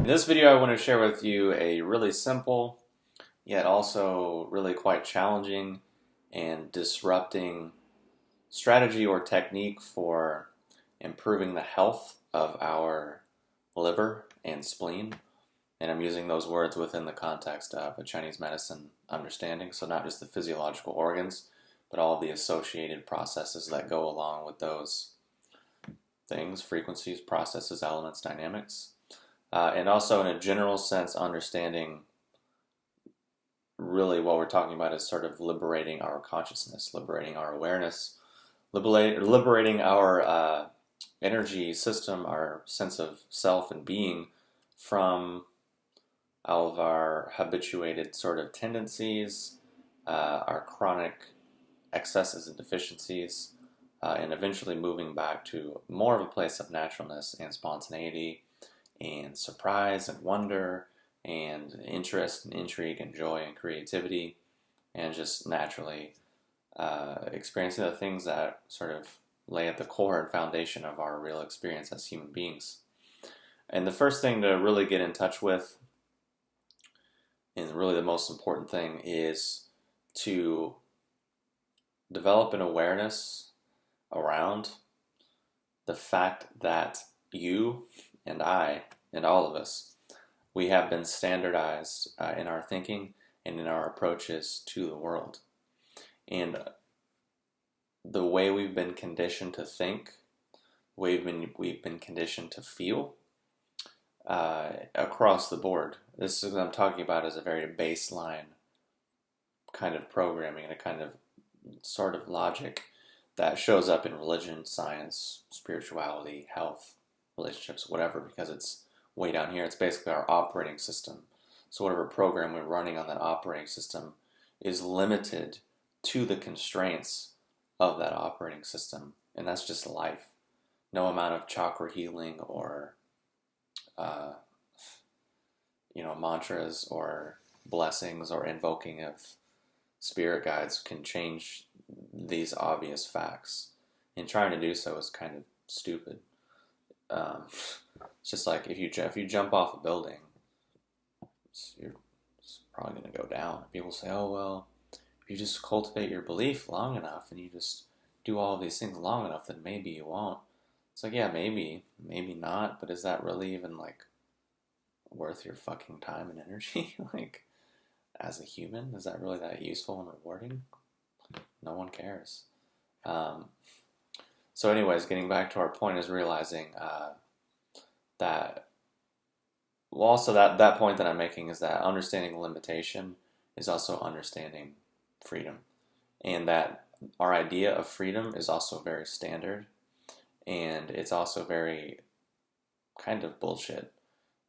In this video, I want to share with you a really simple, yet also really quite challenging and disrupting strategy or technique for improving the health of our liver and spleen. And I'm using those words within the context of a Chinese medicine understanding, so not just the physiological organs, but all the associated processes that go along with those things: frequencies, processes, elements, dynamics. And also in a general sense, understanding really what we're talking about is sort of liberating our consciousness, liberating our awareness, liberating our energy system, our sense of self and being from all of our habituated sort of tendencies, our chronic excesses and deficiencies, and eventually moving back to more of a place of naturalness and spontaneity and surprise and wonder and interest and intrigue and joy and creativity, and just naturally experiencing the things that sort of lay at the core and foundation of our real experience as human beings. And the first thing to really get in touch with, and really the most important thing, is to develop an awareness around the fact that you and I and all of us, we have been standardized in our thinking and in our approaches to the world. And the way we've been conditioned to think, the way we've been conditioned to feel, across the board. This is what I'm talking about as a very baseline kind of programming and a kind of sort of logic that shows up in religion, science, spirituality, health, relationships, whatever, because it's way down here. It's basically our operating system. So whatever program we're running on that operating system is limited to the constraints of that operating system. And that's just life. No amount of chakra healing or mantras or blessings or invoking of spirit guides can change these obvious facts. And trying to do so is kind of stupid. It's just like if you jump off a building, it's probably going to go down. People say, oh, well, if you just cultivate your belief long enough and you just do all of these things long enough, then maybe you won't. It's like, yeah, maybe not, but is that really even like worth your fucking time and energy? Like, as a human, is that really that useful and rewarding? No one cares. So anyways, getting back to our point is realizing that, well, also that point that I'm making is that understanding limitation is also understanding freedom. And that our idea of freedom is also very standard. And it's also very kind of bullshit.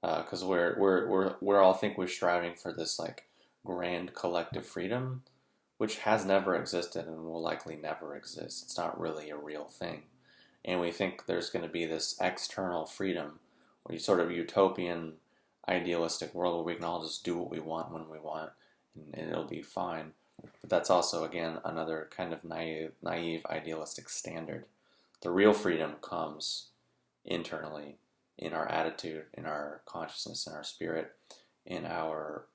Because we're all think we're striving for this like grand collective freedom, which has never existed and will likely never exist. It's not really a real thing. And we think there's going to be this external freedom, or sort of utopian, idealistic world where we can all just do what we want when we want, and it'll be fine. But that's also, again, another kind of naive idealistic standard. The real freedom comes internally, in our attitude, in our consciousness, in our spirit, in our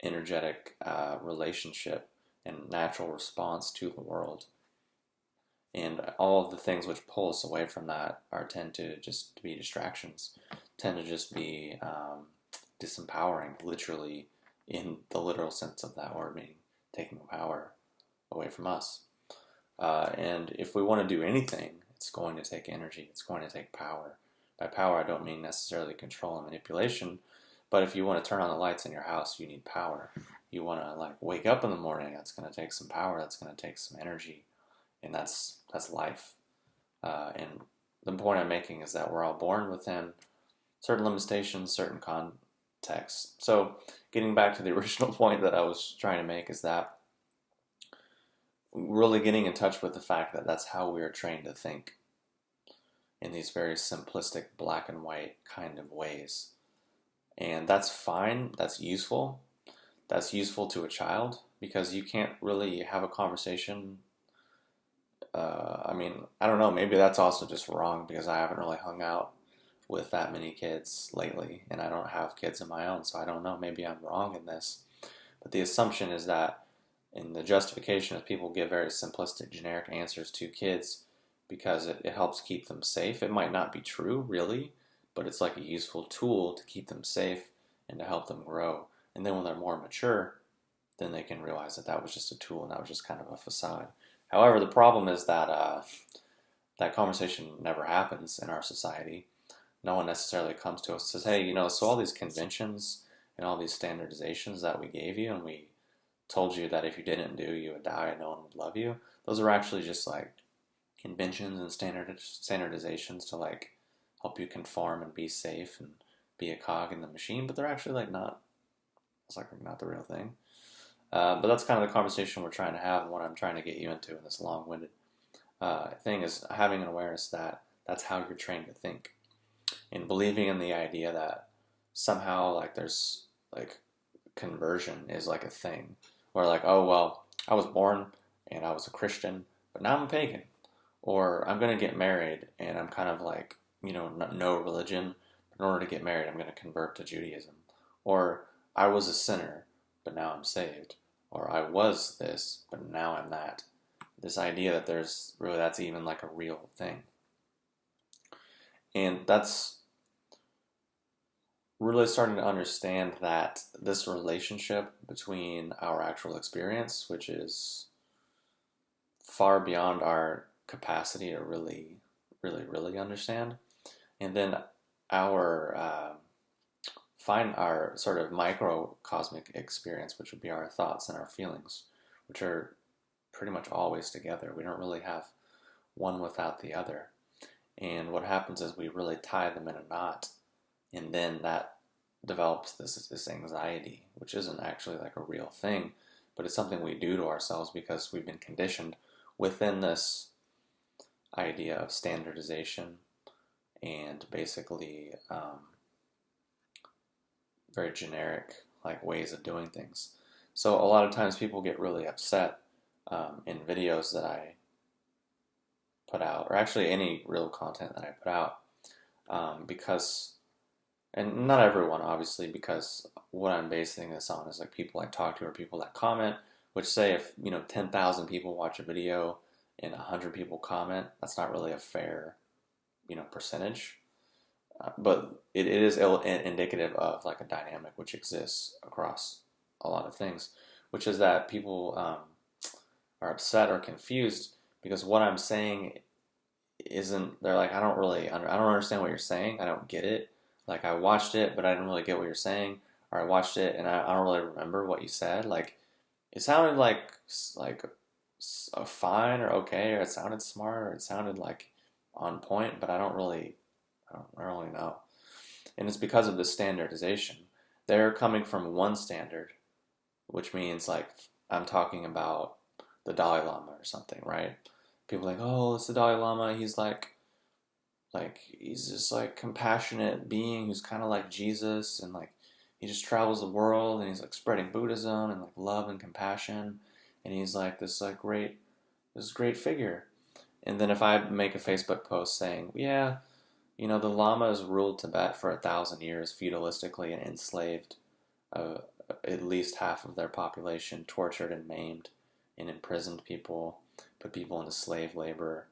energetic relationship and natural response to the world. And all of the things which pull us away from that tend to just be distractions, tend to just be disempowering, literally, in the literal sense of that word, meaning taking power away from us. And if we want to do anything, it's going to take energy, it's going to take power. By power, I don't mean necessarily control and manipulation, but if you want to turn on the lights in your house, you need power. You want to like wake up in the morning, that's going to take some power, that's going to take some energy, and that's life. And the point I'm making is that we're all born within certain limitations, certain contexts. So getting back to the original point that I was trying to make is that really getting in touch with the fact that that's how we are trained to think, in these very simplistic black and white kind of ways. And that's fine, that's useful. That's useful to a child because you can't really have a conversation. I don't know, maybe that's also just wrong because I haven't really hung out with that many kids lately, and I don't have kids of my own, so I don't know. Maybe I'm wrong in this. But the assumption is that, in the justification is people give very simplistic, generic answers to kids because it helps keep them safe. It might not be true, really, but it's like a useful tool to keep them safe and to help them grow. And then when they're more mature, then they can realize that that was just a tool and that was just kind of a facade. However, the problem is that that conversation never happens in our society. No one necessarily comes to us and says, hey, so all these conventions and all these standardizations that we gave you and we told you that if you didn't do, you would die and no one would love you, those are actually just like conventions and standardizations to like help you conform and be safe and be a cog in the machine, but they're actually like not, it's like not the real thing. But that's kind of the conversation we're trying to have, and what I'm trying to get you into in this long-winded thing is having an awareness that that's how you're trained to think, and believing in the idea that somehow like there's like conversion is like a thing, where like, oh well, I was born and I was a Christian, but now I'm a pagan, or I'm gonna get married and I'm kind of like no religion, but in order to get married I'm gonna convert to Judaism, or I was a sinner but now I'm saved, or I was this but now I'm that. This idea that that's even like a real thing. And that's really starting to understand that this relationship between our actual experience, which is far beyond our capacity to really understand, and then our find our sort of microcosmic experience, which would be our thoughts and our feelings, which are pretty much always together. We don't really have one without the other. And what happens is we really tie them in a knot, and then that develops this anxiety, which isn't actually like a real thing, but it's something we do to ourselves because we've been conditioned within this idea of standardization and basically very generic like ways of doing things. So a lot of times people get really upset in videos that I put out, or actually any real content that I put out, because, and not everyone obviously, because what I'm basing this on is like people I talk to or people that comment, which say if 10,000 people watch a video and 100 people comment, that's not really a fair percentage. But it is indicative of like a dynamic which exists across a lot of things, which is that people are upset or confused because what I'm saying isn't, they're like, I don't understand what you're saying. I don't get it. Like I watched it, but I didn't really get what you're saying. Or I watched it and I don't really remember what you said. Like it sounded like fine or okay, or it sounded smart, or it sounded like on point, but I don't really know. And it's because of the standardization. They're coming from one standard, which means like I'm talking about the Dalai Lama or something, right? People are like, oh, it's the Dalai Lama. He's he's this like compassionate being who's kind of like Jesus, and like he just travels the world and he's like spreading Buddhism and like love and compassion, and he's like this great figure. And then if I make a Facebook post saying, yeah, the Lamas ruled Tibet for 1,000 years feudalistically and enslaved at least half of their population, tortured and maimed and imprisoned people, put people into slave labor,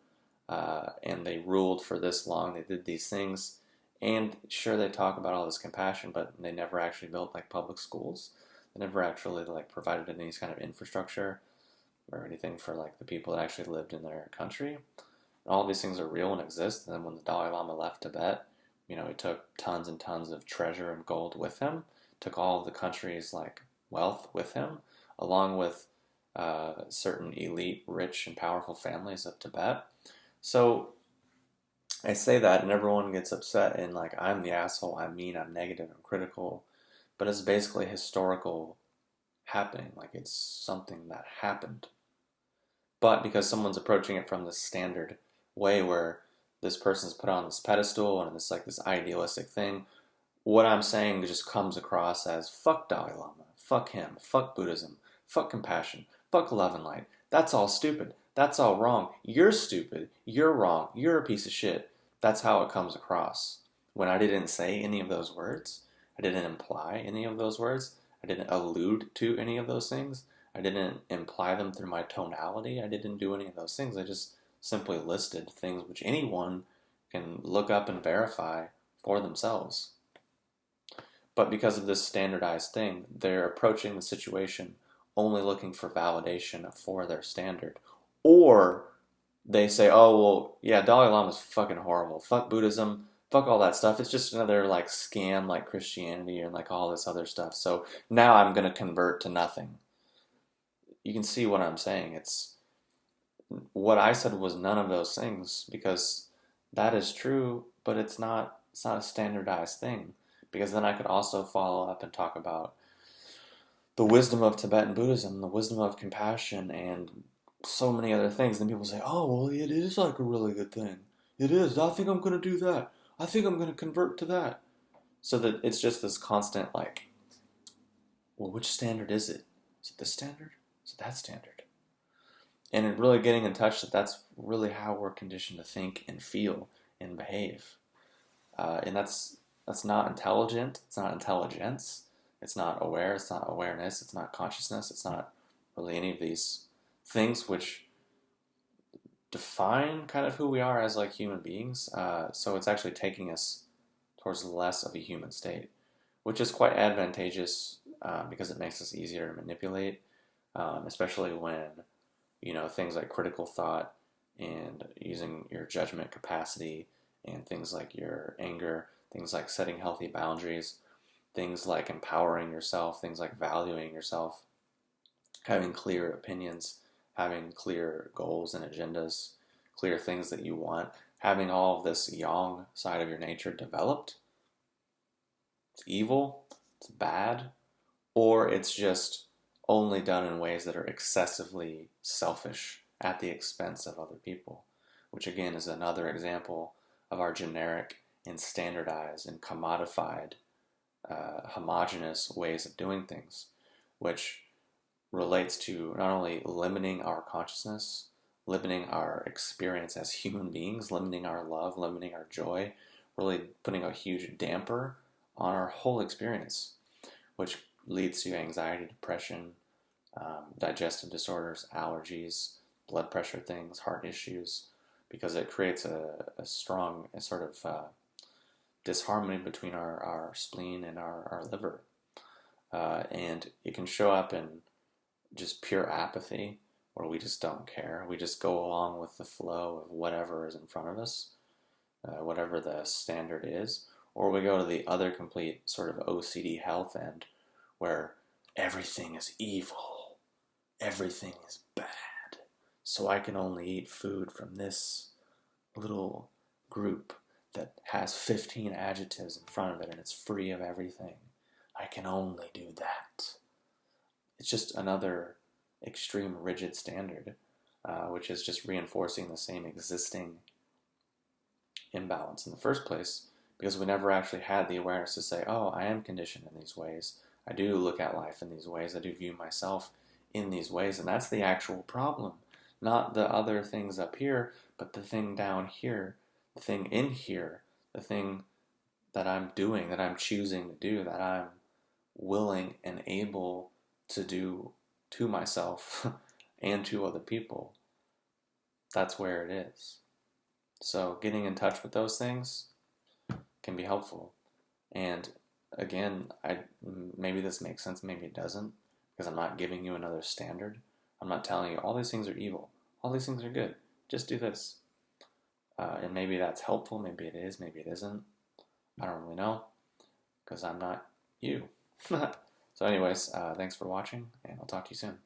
and they ruled for this long. They did these things, and sure, they talk about all this compassion, but they never actually built like public schools. They never actually like provided any kind of infrastructure or anything for like the people that actually lived in their country. All these things are real and exist. And then when the Dalai Lama left Tibet, he took tons and tons of treasure and gold with him, took all of the country's like wealth with him, along with certain elite, rich, and powerful families of Tibet. So I say that and everyone gets upset and like, I'm the asshole, I'm mean, I'm negative, I'm critical. But it's basically historical happening. Like it's something that happened. But because someone's approaching it from this standard way where this person's put on this pedestal and it's like this idealistic thing, what I'm saying just comes across as fuck Dalai Lama, fuck him, fuck Buddhism, fuck compassion, fuck love and light. That's all stupid. That's all wrong. You're stupid. You're wrong. You're a piece of shit. That's how it comes across. when I didn't say any of those words. I didn't imply any of those words. I didn't allude to any of those things. I didn't imply them through my tonality. I didn't do any of those things. I just simply listed things which anyone can look up and verify for themselves. But because of this standardized thing, they're approaching the situation only looking for validation for their standard. Or they say, oh, well, yeah, Dalai Lama's fucking horrible. Fuck Buddhism. Fuck all that stuff. It's just another like scam like Christianity and like all this other stuff. So now I'm going to convert to nothing. You can see what I'm saying. It's what I said was none of those things, because that is true, but it's not a standardized thing, because then I could also follow up and talk about the wisdom of Tibetan Buddhism, the wisdom of compassion, and so many other things. Then people say, oh, well, it is like a really good thing. It is. I think I'm going to do that. I think I'm going to convert to that. So that it's just this constant, like, well, which standard is it? Is it this standard? Is it that standard? And in really getting in touch that that's really how we're conditioned to think and feel and behave. And that's not intelligent. It's not intelligence. It's not aware. It's not awareness. It's not consciousness. It's not really any of these things which define kind of who we are as like human beings. So it's actually taking us towards less of a human state, which is quite advantageous because it makes us easier to manipulate, especially when, you know, things like critical thought and using your judgment capacity and things like your anger, things like setting healthy boundaries, things like empowering yourself, things like valuing yourself, having clear opinions, having clear goals and agendas, clear things that you want, having all of this yang side of your nature developed. It's evil, it's bad, or it's just only done in ways that are excessively selfish at the expense of other people, which again is another example of our generic and standardized and commodified, homogenous ways of doing things, which relates to not only limiting our consciousness, limiting our experience as human beings, limiting our love, limiting our joy, really putting a huge damper on our whole experience, which leads to anxiety, depression, digestive disorders, allergies, blood pressure things, heart issues, because it creates a strong sort of disharmony between our spleen and our liver. And it can show up in just pure apathy, where we just don't care. We just go along with the flow of whatever is in front of us, whatever the standard is. Or we go to the other complete sort of OCD health end, where everything is evil, everything is bad, so I can only eat food from this little group that has 15 adjectives in front of it and it's free of everything. I can only do that. It's just another extreme rigid standard, which is just reinforcing the same existing imbalance in the first place, because we never actually had the awareness to say, oh, I am conditioned in these ways. I do look at life in these ways. I do view myself in these ways. And that's the actual problem. Not the other things up here, but the thing down here, the thing in here, the thing that I'm doing, that I'm choosing to do, that I'm willing and able to do to myself and to other people. That's where it is. So getting in touch with those things can be helpful. And again, maybe this makes sense, maybe it doesn't, because I'm not giving you another standard. I'm not telling you all these things are evil, all these things are good, just do this. And maybe that's helpful, maybe it is, maybe it isn't. I don't really know, because I'm not you. So anyways, thanks for watching, and I'll talk to you soon.